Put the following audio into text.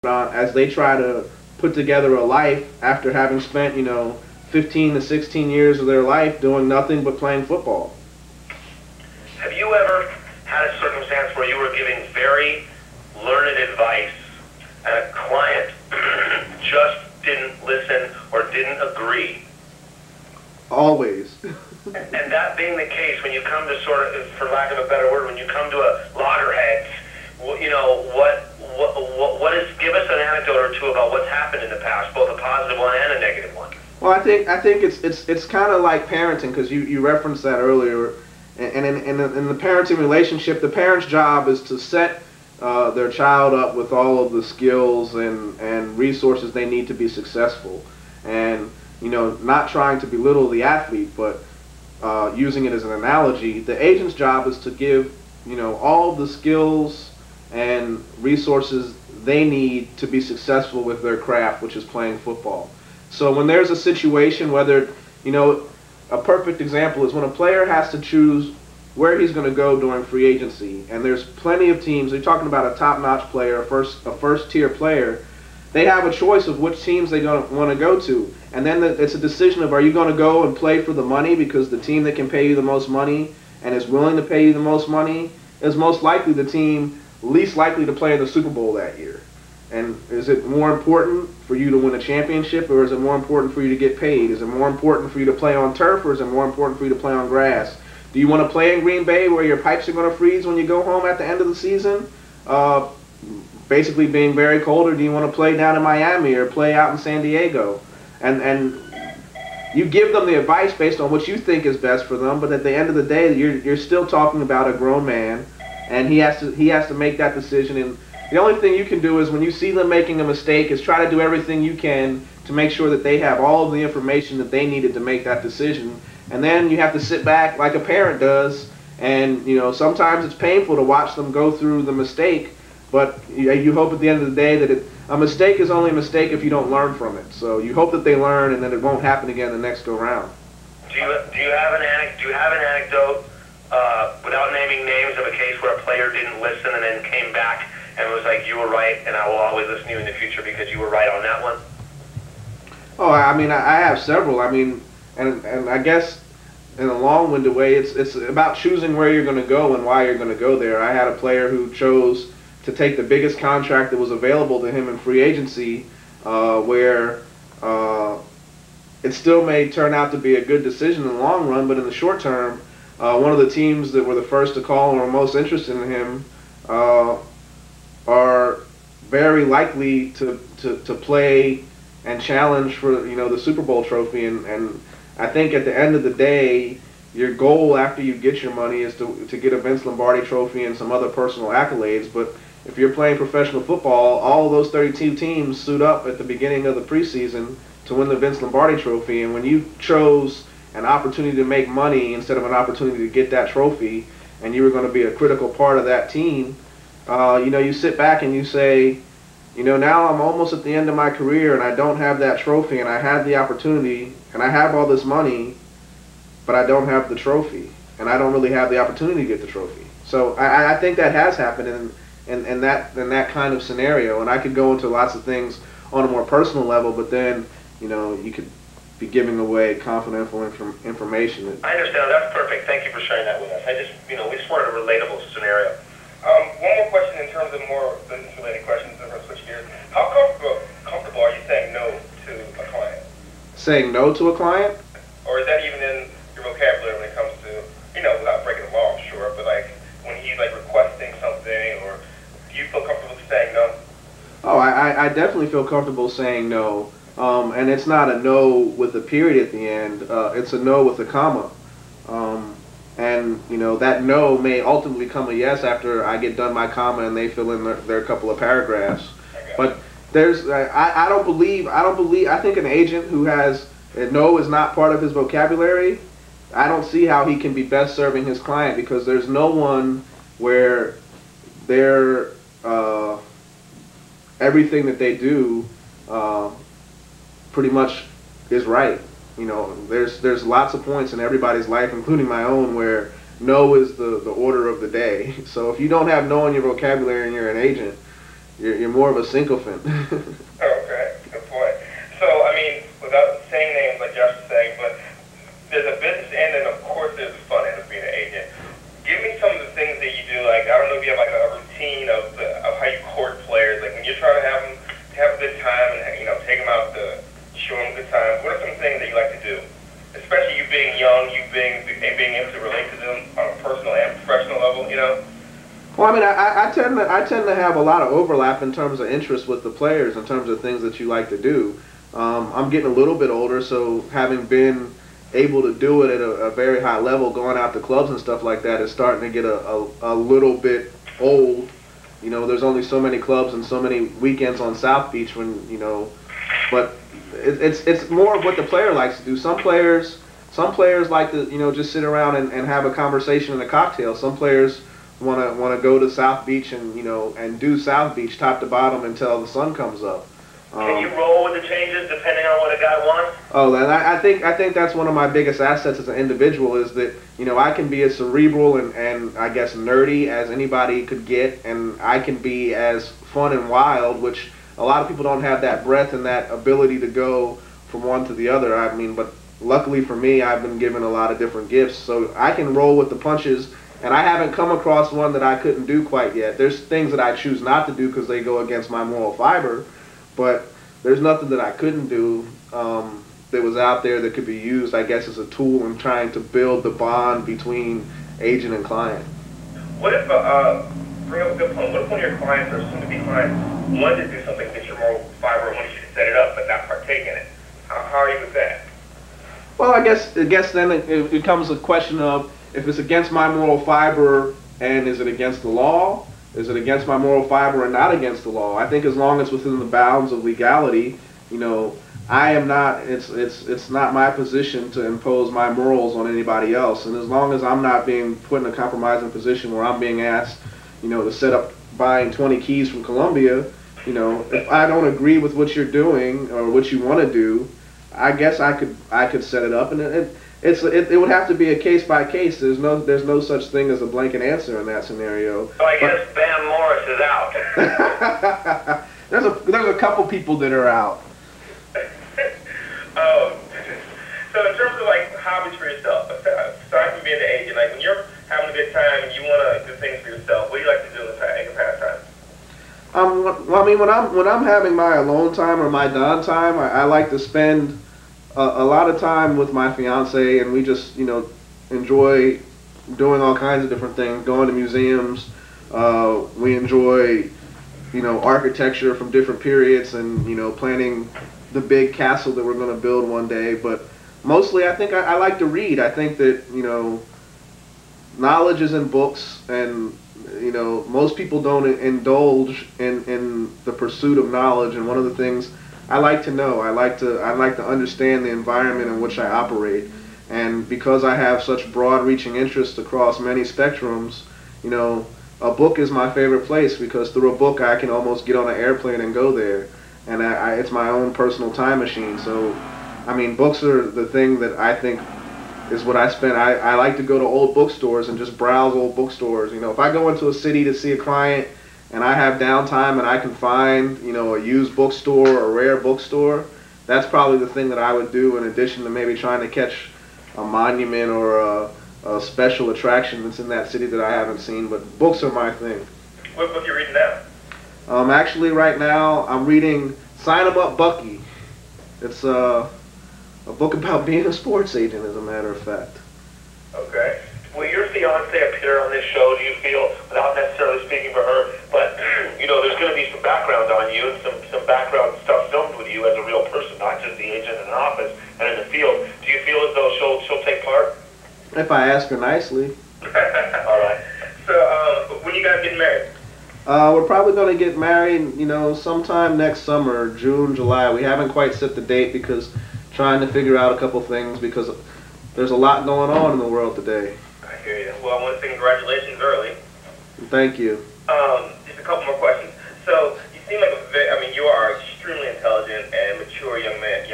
as they try to put together a life after having spent, 15 to 16 years of their life doing nothing but playing football. Have you ever had a circumstance where you were giving very learned advice and a client just didn't listen or didn't agree? Always. And that being the case, when you come to sort of, for lack of a better word, when you come to a loggerheads, what is, give us an anecdote or two about what's happened in the past, both a positive one and a negative one. Well, I think it's kind of like parenting, because you referenced that earlier. And in the parenting relationship, the parent's job is to set their child up with all of the skills and resources they need to be successful. And, not trying to belittle the athlete, but using it as an analogy, the agent's job is to give, all the skills and resources they need to be successful with their craft, which is playing football. So when there's a situation, whether, a perfect example is when a player has to choose where he's going to go during free agency, and there's plenty of teams. They're talking about a top-notch player, a first-tier player. They have a choice of which teams they're going to want to go to, and then it's a decision of, are you going to go and play for the money because the team that can pay you the most money and is willing to pay you the most money is most likely the team least likely to play in the Super Bowl that year. And is it more important for you to win a championship, or is it more important for you to get paid? Is it more important for you to play on turf, or is it more important for you to play on grass? Do you want to play in Green Bay where your pipes are going to freeze when you go home at the end of the season, basically being very cold, or do you want to play down in Miami or play out in San Diego? And you give them the advice based on what you think is best for them, but at the end of the day, you're still talking about a grown man, and he has to make that decision. And the only thing you can do is, when you see them making a mistake, is try to do everything you can to make sure that they have all of the information that they needed to make that decision. And then you have to sit back like a parent does, and sometimes it's painful to watch them go through the mistake, but you hope at the end of the day that a mistake is only a mistake if you don't learn from it. So you hope that they learn, and that it won't happen again the next go round. Do you have an anecdote, without naming names, of a case where a player didn't listen and then came back and was like, you were right, and I will always listen to you in the future because you were right on that one? Oh, I mean, I have several. I mean, and I guess in a long-winded way, it's about choosing where you're going to go and why you're going to go there. I had a player who chose to take the biggest contract that was available to him in free agency, where it still may turn out to be a good decision in the long run, but in the short term, one of the teams that were the first to call and were most interested in him are very likely to play and challenge for the Super Bowl trophy. And I think at the end of the day, your goal after you get your money is to get a Vince Lombardi trophy and some other personal accolades. But if you're playing professional football, all of those 32 teams suit up at the beginning of the preseason to win the Vince Lombardi trophy. And when you chose an opportunity to make money instead of an opportunity to get that trophy, and you were going to be a critical part of that team, you sit back and you say, now I'm almost at the end of my career and I don't have that trophy, and I had the opportunity and I have all this money, but I don't have the trophy, and I don't really have the opportunity to get the trophy. So I think that has happened in that kind of scenario, and I could go into lots of things on a more personal level, but then you could be giving away confidential information. I understand. That's perfect. Thank you for sharing that with us. We just wanted a relatable scenario. One more question in terms of more business-related questions, and we'll switch gears. How comfortable are you saying no to a client? Saying no to a client? Or is that even in your vocabulary when it comes to, without breaking the law, I'm sure, but like when he's like requesting something, or do you feel comfortable saying no? Oh, I definitely feel comfortable saying no. And it's not a no with a period at the end. It's a no with a comma. And that no may ultimately come a yes after I get done my comma and they fill in their couple of paragraphs. But I think an agent who has a no is not part of his vocabulary, I don't see how he can be best serving his client, because there's no one where their everything that they do pretty much is right. There's lots of points in everybody's life, including my own, where no is the order of the day. So if you don't have no in your vocabulary and you're an agent, you're more of a sycophant. Okay, good point. So, I mean, without saying names like Josh was saying, but there's a business end and of course there's a fun end of being an agent. Give me some of the things that you do, like, I don't know if you have like a routine of how you court players, like when you're trying to have them have a good time and, you know, take them out to show them a good time. What are some things that you like to do? Especially you being young, you being able to relate to them on a personal and professional level, you know? Well, I mean, I tend to have a lot of overlap in terms of interest with the players, in terms of things that you like to do. I'm getting a little bit older, so having been able to do it at a very high level, going out to clubs and stuff like that, is starting to get a little bit old. You know, there's only so many clubs and so many weekends on South Beach when, you know, but it's more of what the player likes to do. Some players like to, you know, just sit around and have a conversation and a cocktail. Some players want to go to South Beach and, you know, and do South Beach top to bottom until the sun comes up. Can you roll with the changes depending on what a guy wants? Oh, and I think that's one of my biggest assets as an individual, is that, you know, I can be as cerebral and I guess nerdy as anybody could get, and I can be as fun and wild, which a lot of people don't have that breadth and that ability to go from one to the other. I mean, but luckily for me, I've been given a lot of different gifts, so I can roll with the punches. And I haven't come across one that I couldn't do quite yet. There's things that I choose not to do because they go against my moral fiber, but there's nothing that I couldn't do that was out there that could be used, I guess, as a tool in trying to build the bond between agent and client. What if, bring up a good point, what if one of your clients or soon-to-be clients wanted to do something against your moral fiber and wanted you to set it up but not partake in it? How are you with that? Well, I guess then it becomes a question of, if it's against my moral fiber, and is it against the law? Is it against my moral fiber and not against the law? I think as long as within the bounds of legality, you know, I am not. It's not my position to impose my morals on anybody else. And as long as I'm not being put in a compromising position where I'm being asked, you know, to set up buying 20 keys from Colombia, you know, if I don't agree with what you're doing or what you want to do, I guess I could set it up, and it would have to be a case by case. There's no such thing as a blanket answer in that scenario. So I guess Van Morris is out. there's a couple people that are out. So in terms of like hobbies for yourself, aside from being an agent, like when you're having a good time and you want to do things for yourself, what do you like to do in your pastime? Well, I mean, when I'm having my alone time or my downtime, I like to spend a lot of time with my fiance, and we just, you know, enjoy doing all kinds of different things, going to museums. We enjoy, you know, architecture from different periods, and, you know, planning the big castle that we're going to build one day. But mostly, I think I like to read. I think that, you know, knowledge is in books, and, you know, most people don't indulge in the pursuit of knowledge. And one of the things I like to know, I like to understand the environment in which I operate. And because I have such broad-reaching interests across many spectrums, you know, a book is my favorite place, because through a book I can almost get on an airplane and go there. And it's my own personal time machine. So, I mean, books are the thing that I think is what I spend. I like to go to old bookstores and just browse old bookstores. You know, if I go into a city to see a client and I have downtime and I can find, you know, a used bookstore or a rare bookstore, that's probably the thing that I would do, in addition to maybe trying to catch a monument or a special attraction that's in that city that I haven't seen. But books are my thing. What book are you reading now? Actually, right now I'm reading Sign 'Em Up, Bucky. It's a book about being a sports agent, as a matter of fact. Okay. Will your fiance appear on this show, do you feel, without necessarily speaking for her, but, you know, there's going to be some background on you and some background stuff filmed with you as a real person, not just the agent in an office and in the field. Do you feel as though she'll take part? If I ask her nicely. All right. So, when you guys getting married? We're probably going to get married, you know, sometime next summer, June, July. We haven't quite set the date because trying to figure out a couple things, because there's a lot going on in the world today. I hear you. Well, I want to say congratulations early. Thank you. Just a couple more questions. So, you seem like you are extremely intelligent and mature young man.